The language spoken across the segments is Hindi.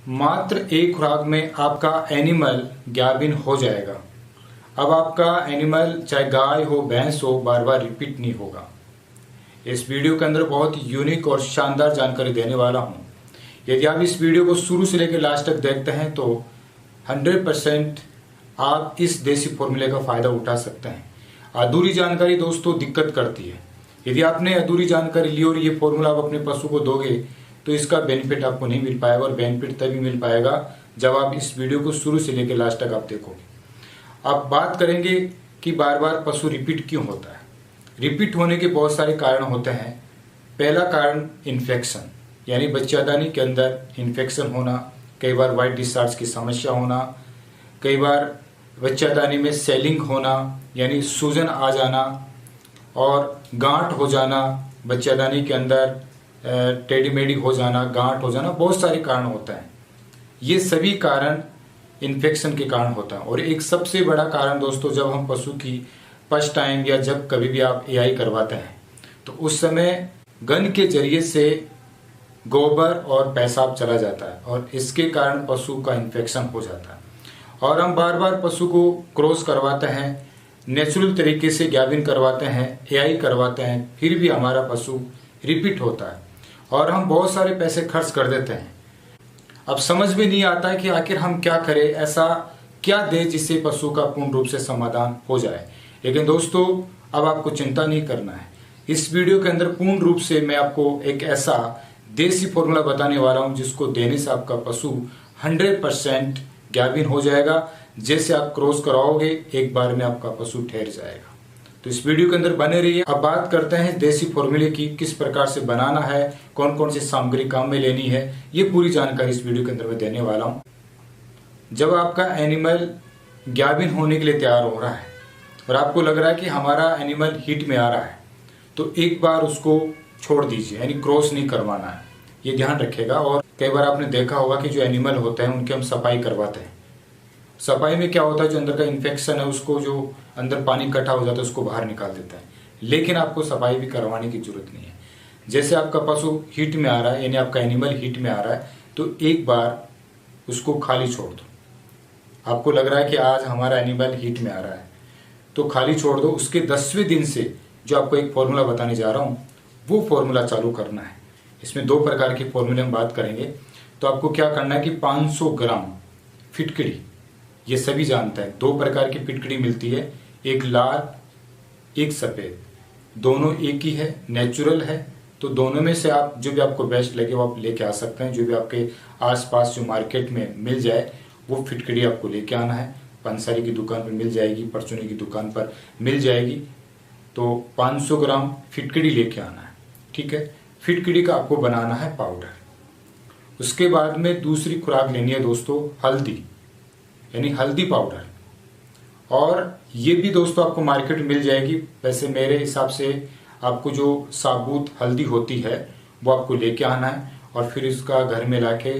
मात्र एक खुराक में आपका एनिमल गाभिन हो जाएगा। अब आपका एनिमल चाहे गाय हो भैंस हो बार बार रिपीट नहीं होगा। इस वीडियो के अंदर बहुत यूनिक और शानदार जानकारी देने वाला हूँ। यदि आप इस वीडियो को शुरू से लेकर लास्ट तक देखते हैं तो 100% आप इस देसी फॉर्मूले का फ़ायदा उठा सकते हैं। अधूरी जानकारी दोस्तों दिक्कत करती है। यदि आपने अधूरी जानकारी ली और ये फॉर्मूला आप अपने पशु को दोगे तो इसका बेनिफिट आपको नहीं मिल पाएगा, और बेनिफिट तभी मिल पाएगा जब आप इस वीडियो को शुरू से लेकर लास्ट तक आप देखोगे। अब बात करेंगे कि बार बार पशु रिपीट क्यों होता है। रिपीट होने के बहुत सारे कारण होते हैं। पहला कारण इन्फेक्शन, यानी बच्चादानी के अंदर इन्फेक्शन होना, कई बार वाइट डिस्चार्ज की समस्या होना, कई बार बच्चादानी में सेलिंग होना यानी सूजन आ जाना, और गांठ हो जाना, बच्चादानी के अंदर टेढ़ी-मेढ़ी हो जाना, गांठ हो जाना, बहुत सारे कारण होते हैं। ये सभी कारण इन्फेक्शन के कारण होता है। और एक सबसे बड़ा कारण दोस्तों, जब हम पशु की फर्स्ट टाइम या जब कभी भी आप एआई करवाते हैं तो उस समय गन के जरिए से गोबर और पेशाब चला जाता है और इसके कारण पशु का इन्फेक्शन हो जाता है। और हम बार बार पशु को क्रॉस करवाते हैं, नेचुरल तरीके से गाभिन करवाते हैं, एआई करवाते हैं, फिर भी हमारा पशु रिपीट होता है और हम बहुत सारे पैसे खर्च कर देते हैं। अब समझ में नहीं आता है कि आखिर हम क्या करें, ऐसा क्या दें जिससे पशु का पूर्ण रूप से समाधान हो जाए। लेकिन दोस्तों अब आपको चिंता नहीं करना है। इस वीडियो के अंदर पूर्ण रूप से मैं आपको एक ऐसा देसी फॉर्मूला बताने वाला हूं जिसको देने से आपका पशु 100% गाभिन हो जाएगा। जैसे आप क्रॉस कराओगे एक बार में आपका पशु ठहर जाएगा। तो इस वीडियो के अंदर बने रहिए। अब बात करते हैं देसी फॉर्मूले की, किस प्रकार से बनाना है, कौन कौन सी सामग्री काम में लेनी है, ये पूरी जानकारी इस वीडियो के अंदर मैं देने वाला हूं। जब आपका एनिमल गाभिन होने के लिए तैयार हो रहा है और आपको लग रहा है कि हमारा एनिमल हीट में आ रहा है, तो एक बार उसको छोड़ दीजिए, यानी क्रॉस नहीं करवाना है, ये ध्यान रखिएगा। और कई बार आपने देखा होगा कि जो एनिमल होते हैं उनकी हम सफाई करवाते हैं। सफाई में क्या होता है, जो अंदर का इन्फेक्शन है उसको, जो अंदर पानी इकट्ठा हो जाता है उसको बाहर निकाल देता है। लेकिन आपको सफाई भी करवाने की जरूरत नहीं है। जैसे आपका पशु हीट में आ रहा है, यानी आपका एनिमल हीट में आ रहा है, तो एक बार उसको खाली छोड़ दो। आपको लग रहा है कि आज हमारा एनिमल हीट में आ रहा है तो खाली छोड़ दो। उसके 10वें दिन से जो आपको एक फॉर्मूला बताने जा रहा हूँ वो फॉर्मूला चालू करना है। इसमें 2 प्रकार के फॉर्मूले हम बात करेंगे। तो आपको क्या करना है कि 500 ग्राम फिटकड़ी, ये सभी जानते हैं 2 प्रकार की फिटकड़ी मिलती है, एक लाल एक सफ़ेद, दोनों एक ही है, नेचुरल है। तो दोनों में से आप जो भी आपको बेस्ट लगे वो आप लेके आ सकते हैं। जो भी आपके आसपास जो मार्केट में मिल जाए वो फिटकड़ी आपको लेके आना है। पंसारी की दुकान पर मिल जाएगी, परचूनी की दुकान पर मिल जाएगी। तो 500 ग्राम फिटकड़ी लेके आना है, ठीक है। फिटकड़ी का आपको बनाना है पाउडर। उसके बाद में दूसरी खुराक लेनी है दोस्तों हल्दी, यानी हल्दी पाउडर। और ये भी दोस्तों आपको मार्केट में मिल जाएगी। वैसे मेरे हिसाब से आपको जो साबुत हल्दी होती है वो आपको लेके आना है और फिर इसका घर में लाके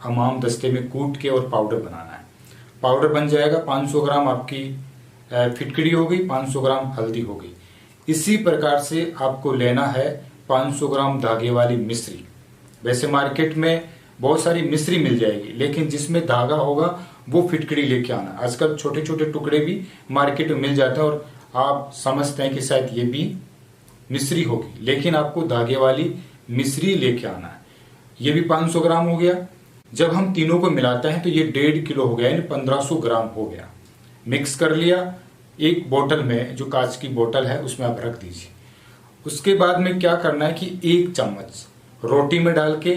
हमाम दस्ते में कूट के और पाउडर बनाना है। पाउडर बन जाएगा। 500 ग्राम आपकी फिटकड़ी हो गई, 500 ग्राम हल्दी हो गई। इसी प्रकार से आपको लेना है 500 ग्राम धागे वाली मिश्री। वैसे मार्केट में बहुत सारी मिश्री मिल जाएगी, लेकिन जिसमें धागा होगा वो फिटकड़ी लेके आना। आजकल छोटे छोटे टुकड़े भी मार्केट में मिल जाते हैं और आप समझते हैं कि शायद ये भी मिश्री होगी, लेकिन आपको धागे वाली मिश्री लेके आना है। ये भी 500 ग्राम हो गया। जब हम तीनों को मिलाते हैं तो ये 1.5 किलो हो गया, यानी 1500 ग्राम हो गया। मिक्स कर लिया। एक बोतल में, जो कांच की बोतल है, उसमें आप रख दीजिए। उसके बाद में क्या करना है कि 1 चम्मच रोटी में डाल के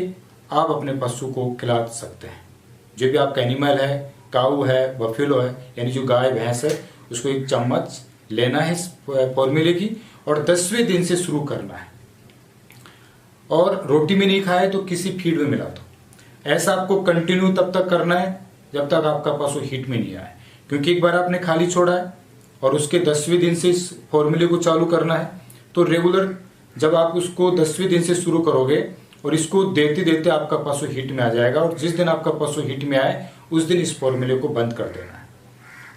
आप अपने पशु को खिला सकते हैं। जो भी आपका एनिमल है, काऊ है, बफेलो है, यानी जो गाय भैंस है, उसको 1 चम्मच लेना है इस फॉर्मूले की और 10वें दिन से शुरू करना है। और रोटी में नहीं खाए तो किसी फीड में मिला दो। ऐसा आपको कंटिन्यू तब तक करना है जब तक आपका पशु हीट में नहीं आए। क्योंकि एक बार आपने खाली छोड़ा है और उसके 10वें दिन से इस फॉर्मूले को चालू करना है, तो रेगुलर जब आप उसको 10वें दिन से शुरू करोगे और इसको देते देते आपका पशु हीट में आ जाएगा। और जिस दिन आपका पशु हीट में आए उस दिन इस फॉर्मूले को बंद कर देना है।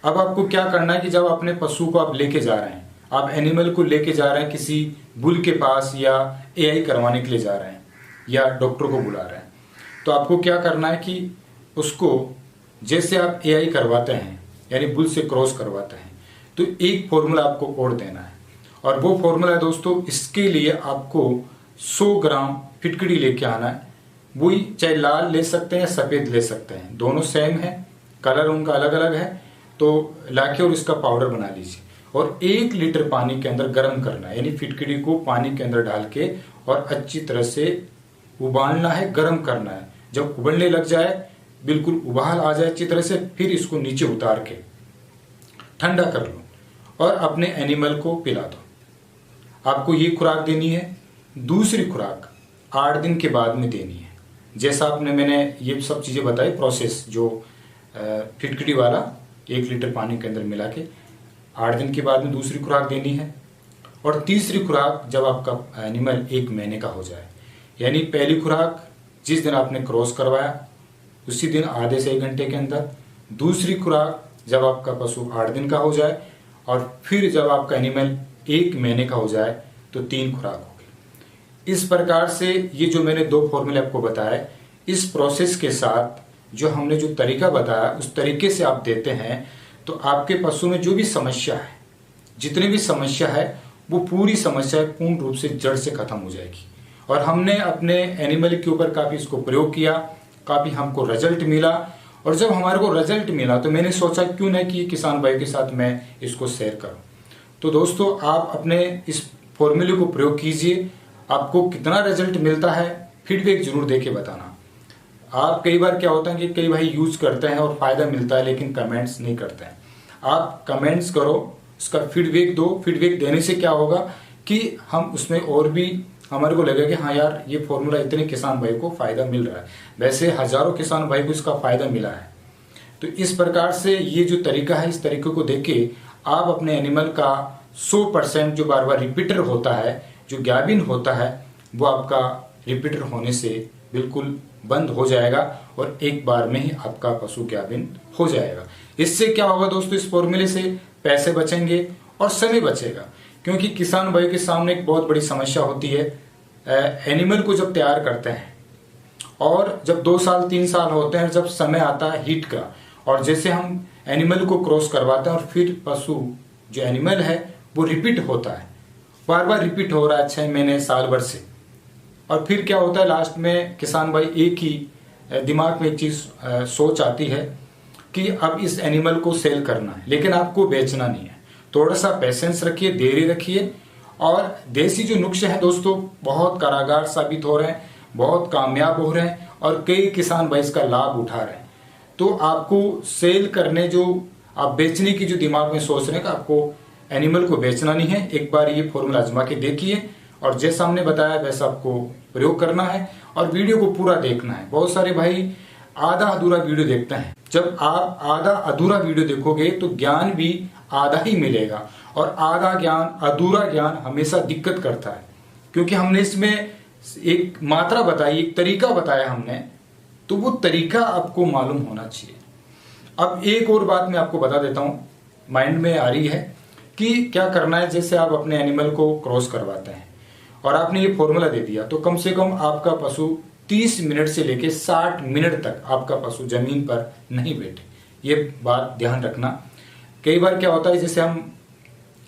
अब आपको क्या करना है कि जब अपने पशु को आप लेके जा रहे हैं, आप एनिमल को लेके जा रहे हैं किसी बुल के पास या एआई करवाने के लिए जा रहे हैं या डॉक्टर को बुला रहे हैं, तो आपको क्या करना है कि उसको जैसे आप एआई करवाते हैं यानी बुल से क्रॉस करवाते हैं, तो एक फॉर्मूला आपको और देना है। और वो फॉर्मूला है दोस्तों, इसके लिए आपको 100 ग्राम फिटकड़ी लेके आना है। वही चाहे लाल ले सकते हैं या सफ़ेद ले सकते हैं, दोनों सेम है, कलर उनका अलग अलग है। तो लाके और इसका पाउडर बना लीजिए और 1 लीटर पानी के अंदर गर्म करना है, यानी फिटकड़ी को पानी के अंदर डाल के और अच्छी तरह से उबालना है, गर्म करना है। जब उबलने लग जाए, बिल्कुल उबाल आ जाए अच्छी तरह से, फिर इसको नीचे उतार के ठंडा कर लो और अपने एनिमल को पिला दो। आपको ये खुराक देनी है। दूसरी खुराक 8 दिन के बाद में देनी है। जैसा मैंने ये सब चीज़ें बताई, प्रोसेस जो फिटकड़ी वाला 1 लीटर पानी के अंदर मिला के 8 दिन के बाद में दूसरी खुराक देनी है। और तीसरी खुराक जब आपका एनिमल 1 महीने का हो जाए, यानी पहली खुराक जिस दिन आपने क्रॉस करवाया उसी दिन आधे से 1 घंटे के अंदर, दूसरी खुराक जब आपका पशु 8 दिन का हो जाए, और फिर जब आपका एनिमल 1 महीने का हो जाए तो 3 खुराक होगी। इस प्रकार से ये जो मैंने 2 फॉर्मूले आपको बताए, इस प्रोसेस के साथ जो हमने जो तरीका बताया उस तरीके से आप देते हैं तो आपके पशु में जो भी समस्या है, जितनी भी समस्या है, वो पूरी समस्या पूर्ण रूप से जड़ से खत्म हो जाएगी। और हमने अपने एनिमल के ऊपर काफ़ी इसको प्रयोग किया, काफ़ी हमको रिजल्ट मिला। और जब हमारे को रिजल्ट मिला तो मैंने सोचा क्यों ना कि किसान भाई के साथ मैं इसको शेयर करूं। तो दोस्तों, आप अपने इस फॉर्मूले को प्रयोग कीजिए। आपको कितना रिजल्ट मिलता है फीडबैक जरूर देके बताना। आप कई बार क्या होता है कि कई भाई यूज करते हैं और फायदा मिलता है लेकिन कमेंट्स नहीं करते हैं। आप कमेंट्स करो, उसका फीडबैक दो। फीडबैक देने से क्या होगा कि हम उसमें और भी हमारे को लगेगा कि हाँ यार, ये फॉर्मूला इतने किसान भाई को फायदा मिल रहा है। वैसे हजारों किसान भाई को इसका फायदा मिला है। तो इस प्रकार से ये जो तरीका है, इस तरीके को देख के आप अपने एनिमल का 100% जो बार बार रिपीटर होता है, जो गैबिन होता है, वो आपका रिपीटर होने से बिल्कुल बंद हो जाएगा और एक बार में ही आपका पशु गैबिन हो जाएगा। इससे क्या होगा दोस्तों, इस फॉर्मूले से पैसे बचेंगे और समय बचेगा। क्योंकि किसान भाई के सामने एक बहुत बड़ी समस्या होती है, एनिमल को जब तैयार करते हैं और जब 2 साल 3 साल होते हैं, जब समय आता है हीट का, और जैसे हम एनिमल को क्रॉस करवाते हैं और फिर पशु जो एनिमल है वो रिपीट होता है, बार बार रिपीट हो रहा है 6 महीने साल भर से। और फिर क्या होता है, लास्ट में किसान भाई एक ही दिमाग में एक चीज सोच आती है कि अब इस एनिमल को सेल करना है, लेकिन आपको बेचना नहीं है। थोड़ा सा पेशेंस रखिए, देरी रखिए। और देसी जो नुस्खे हैं दोस्तों, बहुत कारागार साबित हो रहे हैं, बहुत कामयाब हो रहे हैं और कई किसान भाई इसका लाभ उठा रहे हैं। तो आपको सेल करने, जो आप बेचने की जो दिमाग में सोच रहे हैं कि आपको एनिमल को बेचना नहीं है, एक बार ये फॉर्मूला आजमा के देखिए और जैसा हमने बताया वैसा आपको प्रयोग करना है और वीडियो को पूरा देखना है। बहुत सारे भाई आधा अधूरा वीडियो देखते हैं। जब आप आधा अधूरा वीडियो देखोगे तो ज्ञान भी आधा ही मिलेगा, और आधा ज्ञान, अधूरा ज्ञान हमेशा दिक्कत करता है। क्योंकि हमने इसमें एक मात्रा बताई, एक तरीका बताया हमने, तो वो तरीका आपको मालूम होना चाहिए। अब एक और बात मैं आपको बता देता हूँ, माइंड में आ रही है कि क्या करना है। जैसे आप अपने एनिमल को क्रॉस करवाते हैं और आपने ये फॉर्मूला दे दिया, तो कम से कम आपका पशु 30 मिनट से लेके 60 मिनट तक आपका पशु जमीन पर नहीं बैठे। ये बात ध्यान रखना। कई बार क्या होता है, जैसे हम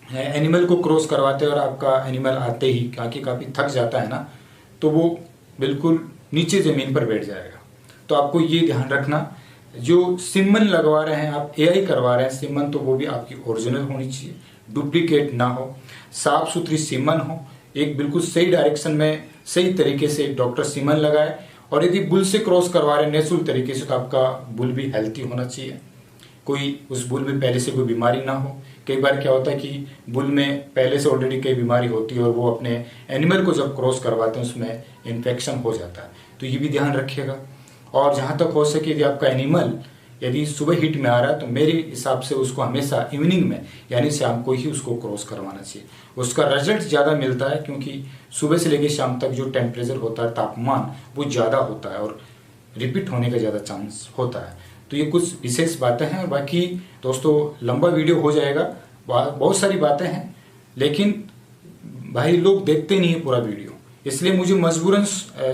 एनिमल को क्रॉस करवाते हैं और आपका एनिमल आते ही काफ़ी थक जाता है ना, तो वो बिल्कुल नीचे ज़मीन पर बैठ जाएगा। तो आपको ये ध्यान रखना, जो सिमन लगवा रहे हैं आप, एआई करवा रहे हैं सिमन, तो वो भी आपकी ओरिजिनल होनी चाहिए, डुप्लीकेट ना हो, साफ सुथरी सिमन हो, एक बिल्कुल सही डायरेक्शन में सही तरीके से डॉक्टर सिमन लगाए। और यदि बुल से क्रॉस करवा रहे हैं नेचुरल तरीके से, तो आपका बुल भी हेल्थी होना चाहिए, कोई उस बुल में पहले से कोई बीमारी ना हो। कई बार क्या होता है कि बुल में पहले से ऑलरेडी कई बीमारी होती है और वो अपने एनिमल को जब क्रॉस करवाते हैं उसमें इन्फेक्शन हो जाता है। तो ये भी ध्यान रखिएगा। और जहाँ तक हो सके, यदि आपका एनिमल यदि सुबह हीट में आ रहा है तो मेरे हिसाब से उसको हमेशा इवनिंग में यानी शाम को ही उसको क्रॉस करवाना चाहिए। उसका रिजल्ट ज़्यादा मिलता है, क्योंकि सुबह से लेकर शाम तक जो टेम्परेचर होता है, तापमान, वो ज़्यादा होता है और रिपीट होने का ज़्यादा चांस होता है। तो ये कुछ विशेष बातें हैं। और बाकी दोस्तों लंबा वीडियो हो जाएगा, बहुत सारी बातें हैं, लेकिन भाई लोग देखते नहीं है पूरा वीडियो, इसलिए मुझे मजबूरन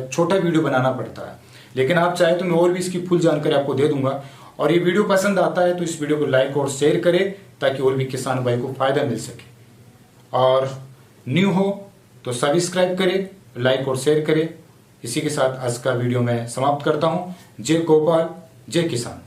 छोटा वीडियो बनाना पड़ता है। लेकिन आप चाहे तो मैं और भी इसकी फुल जानकारी आपको दे दूंगा। और ये वीडियो पसंद आता है तो इस वीडियो को लाइक और शेयर करें ताकि और भी किसान भाई को फायदा मिल सके। और न्यू हो तो सब्सक्राइब करें, लाइक और शेयर करें। इसी के साथ आज का वीडियो मैं समाप्त करता हूं। जय गोपाल, जय किसान।